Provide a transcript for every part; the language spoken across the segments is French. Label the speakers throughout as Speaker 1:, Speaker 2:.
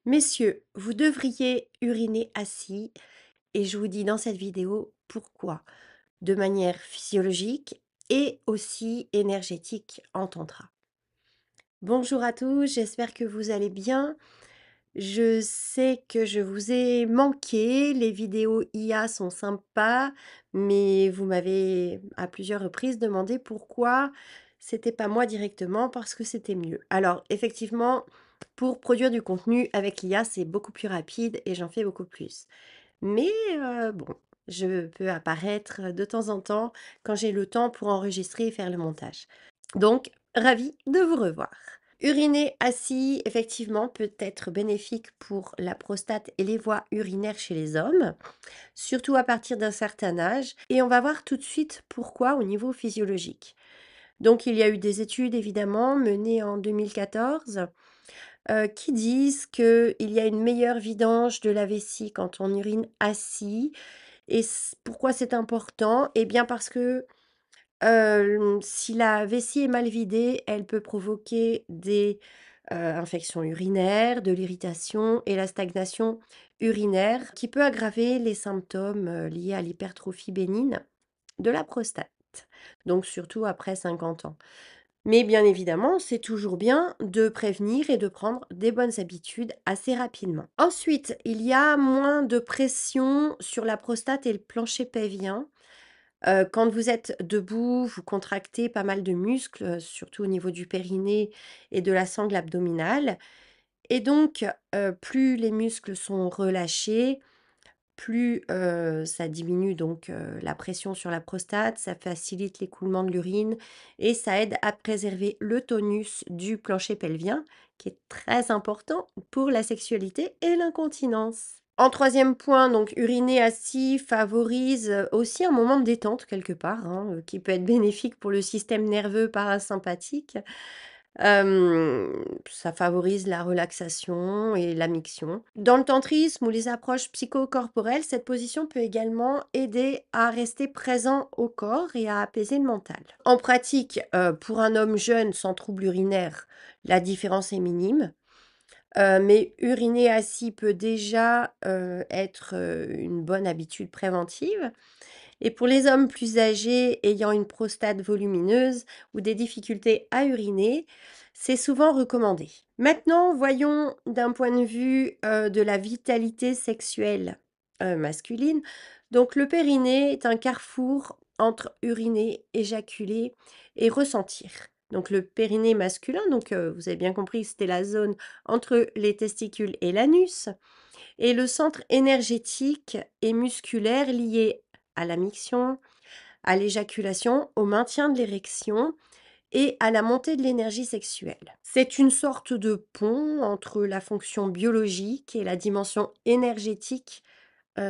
Speaker 1: Messieurs, vous devriez uriner assis et je vous dis dans cette vidéo pourquoi. De manière physiologique et aussi énergétique en tantra. Bonjour à tous, j'espère que vous allez bien. Je sais que je vous ai manqué, les vidéos IA sont sympas, mais vous m'avez à plusieurs reprises demandé pourquoi c'était pas moi directement, parce que c'était mieux. Alors effectivement, pour produire du contenu avec l'IA, c'est beaucoup plus rapide et j'en fais beaucoup plus. Mais bon, je peux apparaître de temps en temps quand j'ai le temps pour enregistrer et faire le montage. Donc, ravie de vous revoir. Uriner assis, effectivement, peut être bénéfique pour la prostate et les voies urinaires chez les hommes, surtout à partir d'un certain âge. Et on va voir tout de suite pourquoi au niveau physiologique. Donc, il y a eu des études, évidemment, menées en 2014, qui disent qu'il y a une meilleure vidange de la vessie quand on urine assis. Et pourquoi c'est important? Eh bien, parce que si la vessie est mal vidée, elle peut provoquer des, infections urinaires, de l'irritation et la stagnation urinaire qui peut aggraver les symptômes, liés à l'hypertrophie bénigne de la prostate. Donc surtout après 50 ans. Mais bien évidemment, c'est toujours bien de prévenir et de prendre des bonnes habitudes assez rapidement. Ensuite, il y a moins de pression sur la prostate et le plancher pelvien. Quand vous êtes debout, vous contractez pas mal de muscles, surtout au niveau du périnée et de la sangle abdominale et donc plus les muscles sont relâchés, plus, ça diminue donc la pression sur la prostate, ça facilite l'écoulement de l'urine et ça aide à préserver le tonus du plancher pelvien, qui est très important pour la sexualité et l'incontinence. En troisième point, donc uriner assis favorise, aussi un moment de détente quelque part, hein, qui peut être bénéfique pour le système nerveux parasympathique. Ça favorise la relaxation et la miction. Dans le tantrisme ou les approches psychocorporelles, cette position peut également aider à rester présent au corps et à apaiser le mental. En pratique, pour un homme jeune sans trouble urinaire, la différence est minime, mais uriner assis peut déjà, être, une bonne habitude préventive. Et pour les hommes plus âgés ayant une prostate volumineuse ou des difficultés à uriner, c'est souvent recommandé. Maintenant, voyons d'un point de vue de la vitalité sexuelle masculine. Donc le périnée est un carrefour entre uriner, éjaculer et ressentir. Donc le périnée masculin, donc vous avez bien compris, c'était la zone entre les testicules et l'anus, et le centre énergétique et musculaire lié à la miction, à l'éjaculation, au maintien de l'érection et à la montée de l'énergie sexuelle. C'est une sorte de pont entre la fonction biologique et la dimension énergétique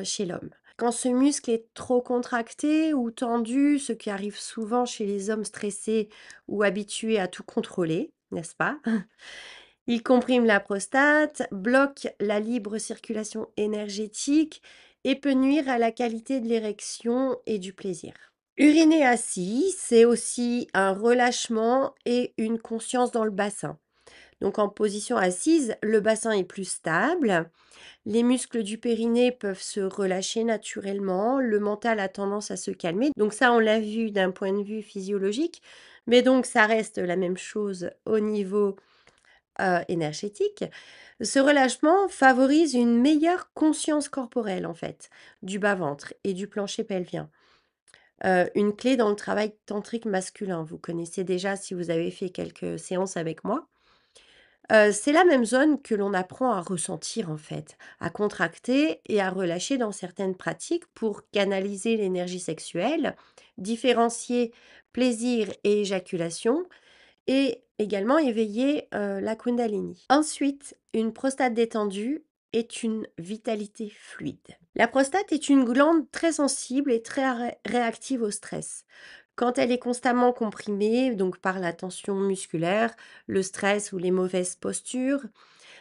Speaker 1: chez l'homme. Quand ce muscle est trop contracté ou tendu, ce qui arrive souvent chez les hommes stressés ou habitués à tout contrôler, n'est-ce pas? Il comprime la prostate, bloque la libre circulation énergétique et peut nuire à la qualité de l'érection et du plaisir. Uriner assis, c'est aussi un relâchement et une conscience dans le bassin. Donc en position assise, le bassin est plus stable, les muscles du périnée peuvent se relâcher naturellement, le mental a tendance à se calmer. Donc ça, on l'a vu d'un point de vue physiologique, mais donc ça reste la même chose au niveau énergétique. Ce relâchement favorise une meilleure conscience corporelle, en fait, du bas-ventre et du plancher pelvien. Une clé dans le travail tantrique masculin. Vous connaissez déjà si vous avez fait quelques séances avec moi. C'est la même zone que l'on apprend à ressentir, en fait, à contracter et à relâcher dans certaines pratiques pour canaliser l'énergie sexuelle, différencier plaisir et éjaculation et également éveiller, la kundalini. Ensuite, une prostate détendue est une vitalité fluide. La prostate est une glande très sensible et très réactive au stress. Quand elle est constamment comprimée, donc par la tension musculaire, le stress ou les mauvaises postures,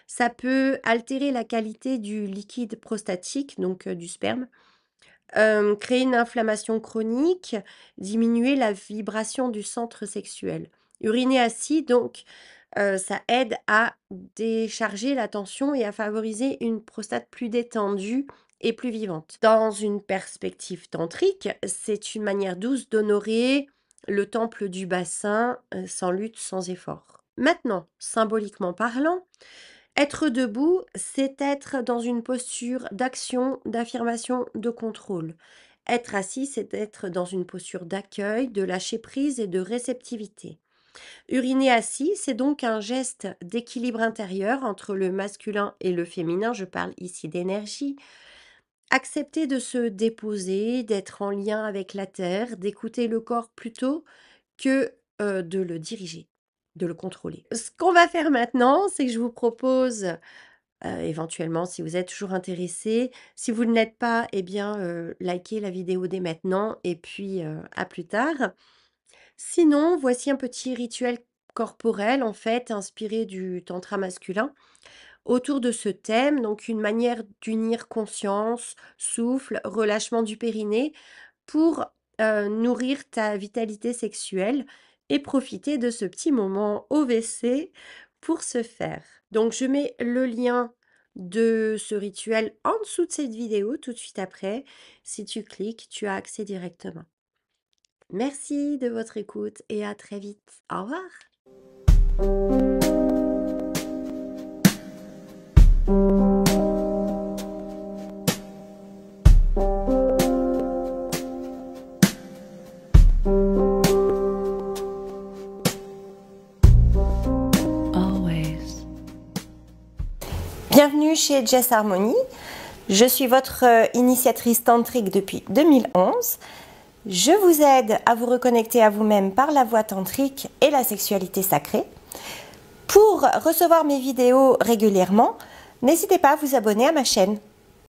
Speaker 1: ça peut altérer la qualité du liquide prostatique, donc du sperme, créer une inflammation chronique, diminuer la vibration du centre sexuel. Uriner assis, donc, ça aide à décharger la tension et à favoriser une prostate plus détendue et plus vivante. Dans une perspective tantrique, c'est une manière douce d'honorer le temple du bassin, sans lutte, sans effort. Maintenant, symboliquement parlant, être debout, c'est être dans une posture d'action, d'affirmation, de contrôle. Être assis, c'est être dans une posture d'accueil, de lâcher prise et de réceptivité. Uriner assis, c'est donc un geste d'équilibre intérieur entre le masculin et le féminin, je parle ici d'énergie. Accepter de se déposer, d'être en lien avec la terre, d'écouter le corps plutôt que de le diriger, de le contrôler. Ce qu'on va faire maintenant, c'est que je vous propose, éventuellement, si vous êtes toujours intéressé, si vous ne l'êtes pas, eh bien, likez la vidéo dès maintenant et puis, à plus tard. Sinon, voici un petit rituel corporel, en fait, inspiré du tantra masculin, autour de ce thème, donc une manière d'unir conscience, souffle, relâchement du périnée pour, nourrir ta vitalité sexuelle et profiter de ce petit moment au WC pour ce faire. Donc je mets le lien de ce rituel en dessous de cette vidéo tout de suite après. Si tu cliques, tu as accès directement. Merci de votre écoute et à très vite. Au revoir. Bienvenue chez Jess Harmony. Je suis votre initiatrice tantrique depuis 2011. Je vous aide à vous reconnecter à vous-même par la voie tantrique et la sexualité sacrée. Pour recevoir mes vidéos régulièrement, n'hésitez pas à vous abonner à ma chaîne.